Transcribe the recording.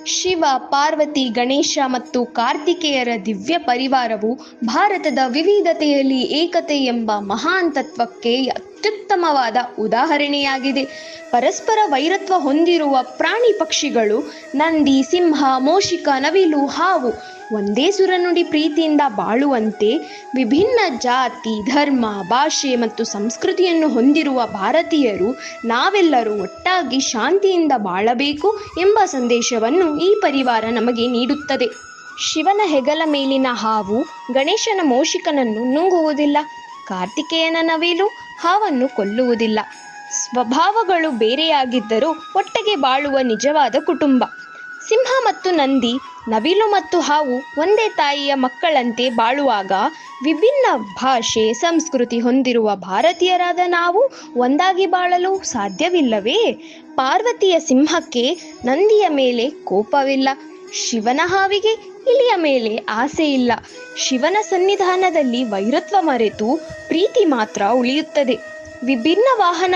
ಶಿವ, ಪಾರ್ವತಿ, ಗಣೇಶ ಮತ್ತು ಕಾರ್ತಿಕೇಯರ ದಿವ್ಯ ಪರಿವಾರವು ಭಾರತದ ವಿವಿಧತೆಯಲ್ಲಿ ಏಕತೆ ಎಂಬ ಮಹಾನ್ ತತ್ವಕ್ಕೆ ಅತ್ಯುತ್ತಮವಾದ ಉದಾಹರಣೆಯಾಗಿದೆ. ಪರಸ್ಪರ ವೈರತ್ವ ಹೊಂದಿರುವ ಪ್ರಾಣಿ ಪಕ್ಷಿಗಳು ನಂದಿ, ಸಿಂಹ, ಮೂಷಿಕ, ನವಿಲು, ಹಾವು ಒಂದೇ ಸುರನುಡಿ ಪ್ರೀತಿಯಿಂದ ಬಾಳುವಂತೆ ವಿಭಿನ್ನ ಜಾತಿ, ಧರ್ಮ, ಭಾಷೆ ಮತ್ತು ಸಂಸ್ಕೃತಿಯನ್ನು ಹೊಂದಿರುವ ಭಾರತೀಯರು ನಾವೆಲ್ಲರೂ ಒಟ್ಟಾಗಿ ಶಾಂತಿಯಿಂದ ಬಾಳಬೇಕು ಎಂಬ ಸಂದೇಶವನ್ನು ಈ ಪರಿವಾರ ನಮಗೆ ನೀಡುತ್ತದೆ. ಶಿವನ ಹೆಗಲ ಮೇಲಿನ ಹಾವು ಗಣೇಶನ ಮೂಷಿಕನನ್ನು ನುಂಗುವುದಿಲ್ಲ. ಕಾರ್ತಿಕೇಯನ ನವಿಲು ಹಾವನ್ನು ಕೊಲ್ಲುವುದಿಲ್ಲ. ಸ್ವಭಾವಗಳು ಬೇರೆಯಾಗಿದ್ದರೂ ಒಟ್ಟಿಗೆ ಬಾಳುವ ನಿಜವಾದ ಕುಟುಂಬ. ಸಿಂಹ ಮತ್ತು ನಂದಿ, ನವಿಲು ಮತ್ತು ಹಾವು ಒಂದೇ ತಾಯಿಯ ಮಕ್ಕಳಂತೆ ಬಾಳುವಾಗ ವಿಭಿನ್ನ ಭಾಷೆ, ಸಂಸ್ಕೃತಿ ಹೊಂದಿರುವ ಭಾರತೀಯರಾದ ನಾವು ಒಂದಾಗಿ ಬಾಳಲು ಸಾಧ್ಯವಿಲ್ಲವೇ? ಪಾರ್ವತಿಯ ಸಿಂಹಕ್ಕೆ ನಂದಿಯ ಮೇಲೆ ಕೋಪವಿಲ್ಲ. ಶಿವನ ಹಾವಿಗೆ ಇಲಿಯ ಮೇಲೆ ಆಸೆ ಇಲ್ಲ. ಶಿವನ ಸನ್ನಿಧಾನದಲ್ಲಿ ವೈರತ್ವ ಮರೆತು ಪ್ರೀತಿ ಮಾತ್ರ ಉಳಿಯುತ್ತದೆ. ವಿಭಿನ್ನ ವಾಹನ